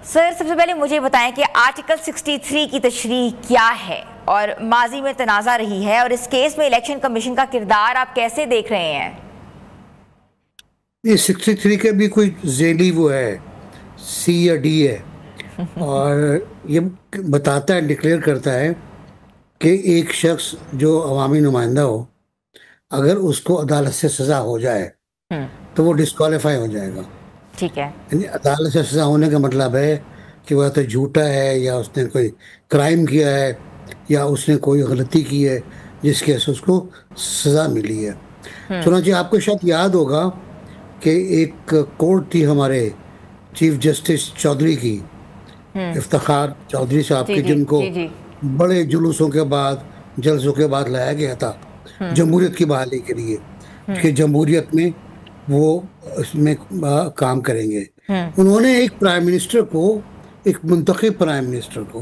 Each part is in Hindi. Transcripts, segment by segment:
सर, सबसे पहले मुझे बताएं कि आर्टिकल 63 की तशरीह क्या है और माजी में तनाज़ा रही है, और इस केस में इलेक्शन कमीशन का किरदार आप कैसे देख रहे हैं? ये 63 के भी कोई जेली वो है, सी या डी है, और ये बताता है, डिक्लेयर करता है कि एक शख्स जो अवामी नुमाइंदा हो, अगर उसको अदालत से सज़ा हो जाए तो वो डिस्क्वालीफाई हो जाएगा। ठीक है। यानी अदालत से सज़ा होने का मतलब है कि वह तो झूठा है, या उसने कोई क्राइम किया है, या उसने कोई गलती की है जिसकी वजह से उसको सज़ा मिली है। चुनांचे आपको शायद याद होगा कि एक कोर्ट थी हमारे चीफ जस्टिस चौधरी की, इफ्तिखार चौधरी साहब जी की, जी जिनको जी जी। बड़े जुलूसों के बाद, जलसों के बाद लाया गया था जमहूरियत की बहाली के लिए, कि जमहूरियत में वो इसमें काम करेंगे। उन्होंने एक प्राइम मिनिस्टर को, एक मुंतखब प्राइम मिनिस्टर को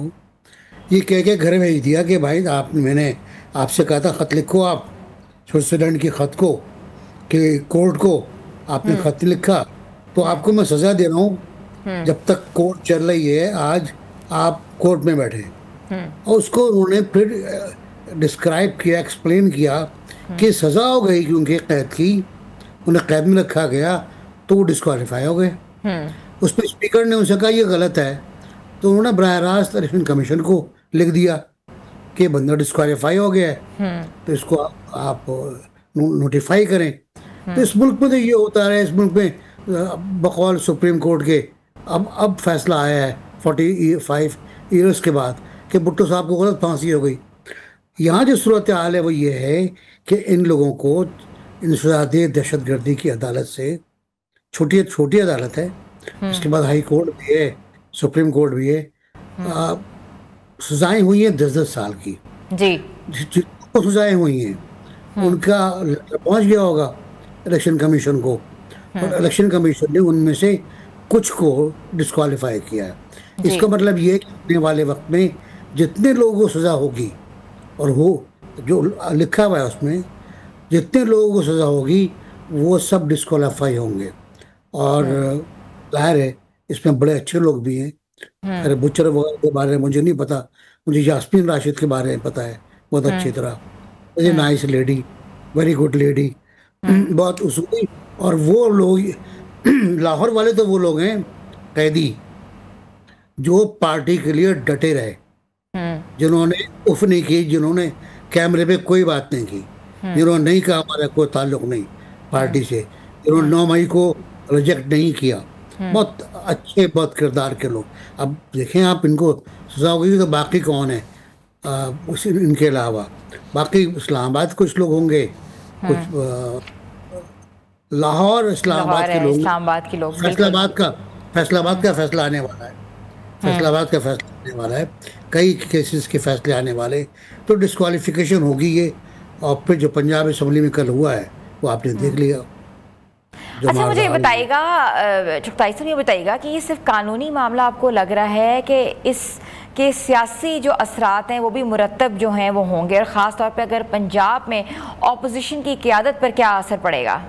ये कह के घर भेज दिया कि भाई मैंने आपसे कहा था खत लिखो, आप स्विट्जरलैंड की खत को, कि कोर्ट को आपने खत लिखा, तो आपको मैं सज़ा दे रहा हूँ जब तक कोर्ट चल रही है, आज आप कोर्ट में बैठे। और उसको उन्होंने फिर डिस्क्राइब किया, एक्सप्लेन किया कि सज़ा हो गई क्योंकि कैद की, उन्हें कैद में रखा गया तो वो डिस्क्वालीफाई हो गए। उस पर स्पीकर ने उनसे कहा ये गलत है, तो उन्होंने बराह रास्त इलेक्शन कमीशन को लिख दिया कि बंदा डिस्क्वालीफाई हो गया है, तो इसको आप नोटिफाई करें। तो इस मुल्क में तो ये होता है, इस मुल्क में बकौल सुप्रीम कोर्ट के अब फैसला आया है 45 ईयर्स के बाद कि भुट्टो साहब को गलत फांसी हो गई। यहाँ जो सूरत हाल है वो ये है कि इन लोगों को इंसदाद दहशतगर्दी की अदालत से, छोटी अदालत है, इसके बाद हाई कोर्ट भी है, सुप्रीम कोर्ट भी है, सजाएं हुई हैं 10-10 साल की। जी। जिनको सजाएं हुई हैं उनका पहुंच गया होगा इलेक्शन कमीशन को, और इलेक्शन कमीशन ने उनमें से कुछ को डिस्क्वालीफाई किया है। इसका मतलब ये है कि आने वाले वक्त में जितने लोगों को सज़ा होगी, और वो जो लिखा हुआ है उसमें, जितने लोगों को सज़ा होगी वो सब डिस्क्वालीफाई होंगे। और जाहिर है इसमें बड़े अच्छे लोग भी हैं। अरे बुच्चर वगैरह के बारे में मुझे नहीं पता, मुझे यास्मीन राशिद के बारे में पता है बहुत अच्छी तरह। Very nice lady, very good lady, बहुत उसूली। और वो लोग लाहौर वाले तो वो लोग हैं कैदी जो पार्टी के लिए डटे रहे, जिन्होंने उफ नहीं की, जिन्होंने कैमरे पे कोई बात नहीं की, जिन्होंने नहीं कहा हमारा कोई ताल्लुक नहीं पार्टी से, जिन्होंने 9 मई को रिजेक्ट नहीं किया, बहुत अच्छे बहुत किरदार के लोग। अब देखें आप, इनको सजा होगी तो बाकी कौन है उसी इनके अलावा? बाकी इस्लामाबाद कुछ लोग होंगे, कुछ लाहौर इस्लामाबाद के लोग, फैसलाबाद का फैसला आने वाला है, फैसलाबाद का फैसला आने वाला है, कई केसेस के फैसले आने वाले, तो डिस्क्वालिफिकेशन होगी ये। और फिर जो पंजाब असेंबली में कल हुआ है वो आपने देख लिया। अच्छा, मुझे बताइएगा चुगताई साहब, ये बताइएगा कि ये सिर्फ कानूनी मामला आपको लग रहा है कि इसके सियासी जो असरात हैं वो भी मुरतब जो हैं वो होंगे, और ख़ास तौर पे अगर पंजाब में ऑपोजिशन की क़यादत पर क्या असर पड़ेगा?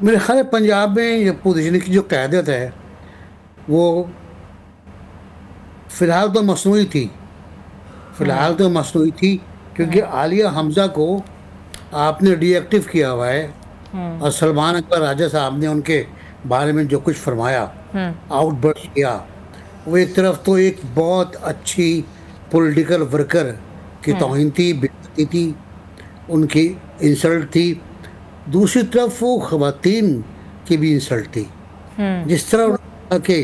मेरे ख्याल है पंजाब में अपोजिशन की जो क़यादत है वो फ़िलहाल तो मसनूई थी, क्योंकि आलिया हमजा को आपने डीएक्टिव किया हुआ है, और सलमान अकबर राजा साहब ने उनके बारे में जो कुछ फरमाया, आउटबर्स्ट किया, वो एक तरफ तो एक बहुत अच्छी पॉलिटिकल वर्कर की तौहीन थी, बेइज्जती थी, उनकी इंसल्ट थी। दूसरी तरफ वो ख़वातीन की भी इंसल्ट थी। जिस तरह उन्होंने कि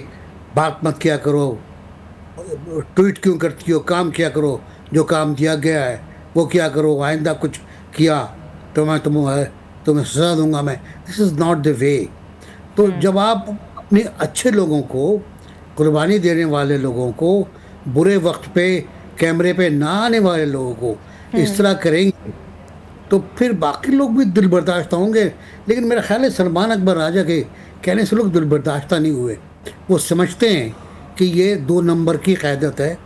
बात मत किया करो, ट्वीट क्यों करती हो, काम किया करो, जो काम दिया गया है वो क्या करो, आइंदा कुछ किया तो मैं तुम्हें सजा दूंगा मैं। This is not the way. तो जब आप अपने अच्छे लोगों को, कुर्बानी देने वाले लोगों को, बुरे वक्त पे कैमरे पे ना आने वाले लोगों को इस तरह करेंगे तो फिर बाकी लोग भी दिल बर्दाश्त होंगे। लेकिन मेरा ख्याल है सलमान अकबर राजा के कहने से लोग दिल बर्दाश्त नहीं हुए। वो समझते हैं कि ये 2 नंबर की क़यादत है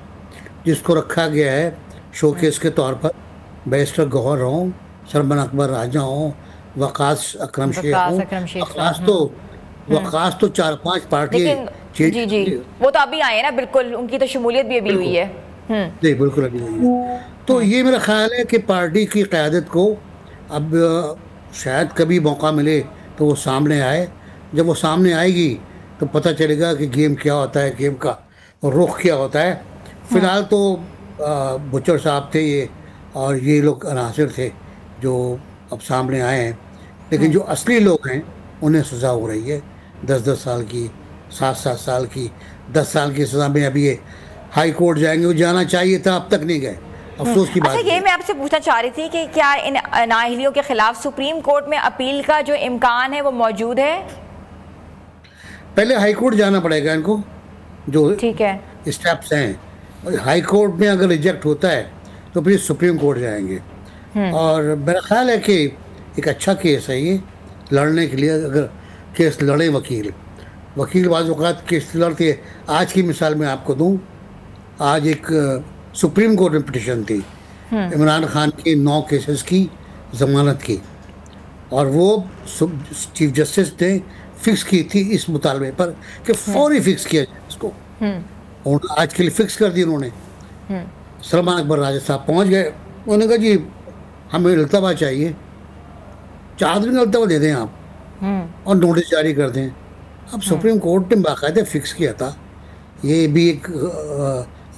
जिसको रखा गया है शोकेस के तौर पर। बैरिस्टर गौहर हों, सलमान अकबर राजा हों, वकास अकरम शेख हों, वकास तो 4-5 पार्टी चेंज। जी जी, वो तो अभी आए हैं ना, बिल्कुल उनकी तो शमूलियत भी अभी हुई है। नहीं, बिल्कुल अभी हुई है। तो ये मेरा ख्याल है कि पार्टी की क़यादत को अब शायद कभी मौका मिले तो वो सामने आए। जब वो सामने आएगी तो पता चलेगा कि गेम क्या होता है, गेम का रुख क्या होता है। फिलहाल तो बुचर साहब थे ये, और ये लोग अनासिर थे जो अब सामने आए हैं। लेकिन जो असली लोग हैं उन्हें सज़ा हो रही है, 10-10 साल की, 7-7 साल की, 10 साल की सज़ा में। अभी ये हाई कोर्ट जाएंगे, वो जाना चाहिए था, अब तक नहीं गए। अफसोस की अच्छा, बात ये है। मैं आपसे पूछना चाह रही थी कि क्या इन नाअहलियों के खिलाफ सुप्रीम कोर्ट में अपील का जो इम्कान है वो मौजूद है? पहले हाई कोर्ट जाना पड़ेगा इनको, जो ठीक है। स्टेप्स हैं। हाई कोर्ट में अगर रिजेक्ट होता है तो फिर सुप्रीम कोर्ट जाएंगे। और मेरा ख्याल है कि एक अच्छा केस है ये लड़ने के लिए। अगर केस लड़े वकील, वकील बाज़ औक़ात केस लड़ते हैं। आज की मिसाल मैं आपको दूं, आज एक सुप्रीम कोर्ट में पिटिशन थी इमरान खान के 9 केसेस की ज़मानत की, और वो चीफ जस्टिस ने फिक्स की थी इस मुतालबे पर कि फौरी फिक्स किया जाए इसको। और आज के लिए फिक्स कर दी उन्होंने। सलमान अकबर राजा साहब पहुंच गए, उन्होंने कहा जी हमें इल्तवा चाहिए, 4 दिन का इल्तवा दे दें आप और नोटिस जारी कर दें। अब सुप्रीम कोर्ट ने बाकायदा फिक्स किया था। ये भी एक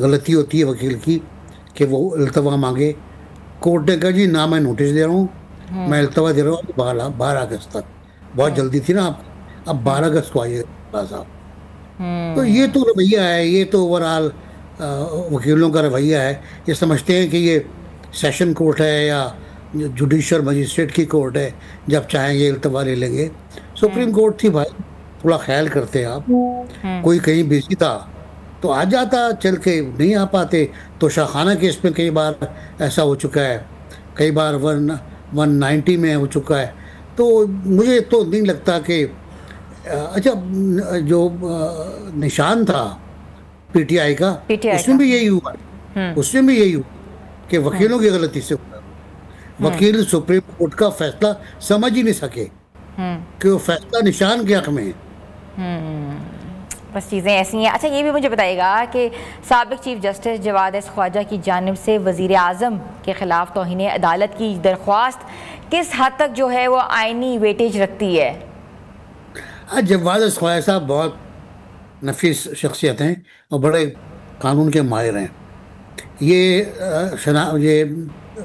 गलती होती है वकील की कि वो इल्तवा मांगे। कोर्ट ने कहा जी ना, मैं नोटिस दे रहा हूँ, मैं इल्तवा दे रहा हूँ 12 अगस्त तक। बहुत जल्दी थी ना आप, अब 12 अगस्त को आइए साहब। तो ये तो रवैया है, ये तो ओवरऑल वकीलों का रवैया है। ये समझते हैं कि ये सेशन कोर्ट है या जुडिशल मजिस्ट्रेट की कोर्ट है, जब चाहेंगे इल्तवा ले लेंगे। सुप्रीम कोर्ट थी भाई, थोड़ा ख्याल करते आप। कोई कहीं बिजी था तो आ जाता, चल के नहीं आ पाते। तो शाखाना केस में कई बार ऐसा हो चुका है, कई बार 190 में हो चुका है। तो मुझे तो नहीं लगता कि अच्छा, जो निशान था पीटीआई का, उसमें भी यही हुआ, उसमें भी यही हुआ कि वकीलों की गलती से हुआ। वकील सुप्रीम कोर्ट का फैसला समझ ही नहीं सके कि वो फैसला निशान के हक में है। बस चीज़ें ऐसी हैं। अच्छा, ये भी मुझे बताइएगा कि साबिक chief justice Jawad S Khawaja की जानिब से वज़ीर आज़म के ख़िलाफ़ तौहीन अदालत की दरख्वास्त किस हद तक जो है वो आइनी वेटेज रखती है? जवाद एस ख्वाजा साहब बहुत नफीस शख्सियत हैं और बड़े कानून के माहिर हैं। ये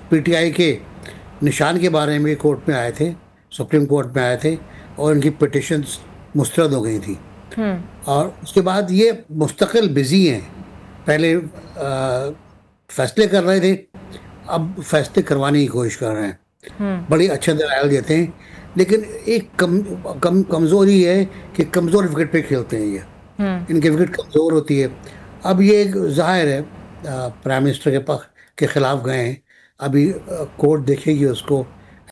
पीटीआई के निशान के बारे में कोर्ट में आए थे, सुप्रीम कोर्ट में आए थे, और इनकी पिटिशन्स मुस्तरद हो गई थी। और उसके बाद ये मुस्तकिल बिजी हैं। पहले फैसले कर रहे थे, अब फैसले करवाने की कोशिश कर रहे हैं। बड़ी अच्छे दलाइल देते हैं, लेकिन एक कमज़ोरी है कि कमज़ोर विकेट पे खेलते हैं ये। इनकी विकेट कमज़ोर होती है। अब ये ज़ाहिर है प्राइम मिनिस्टर के खिलाफ गए हैं, अभी कोर्ट देखेगी उसको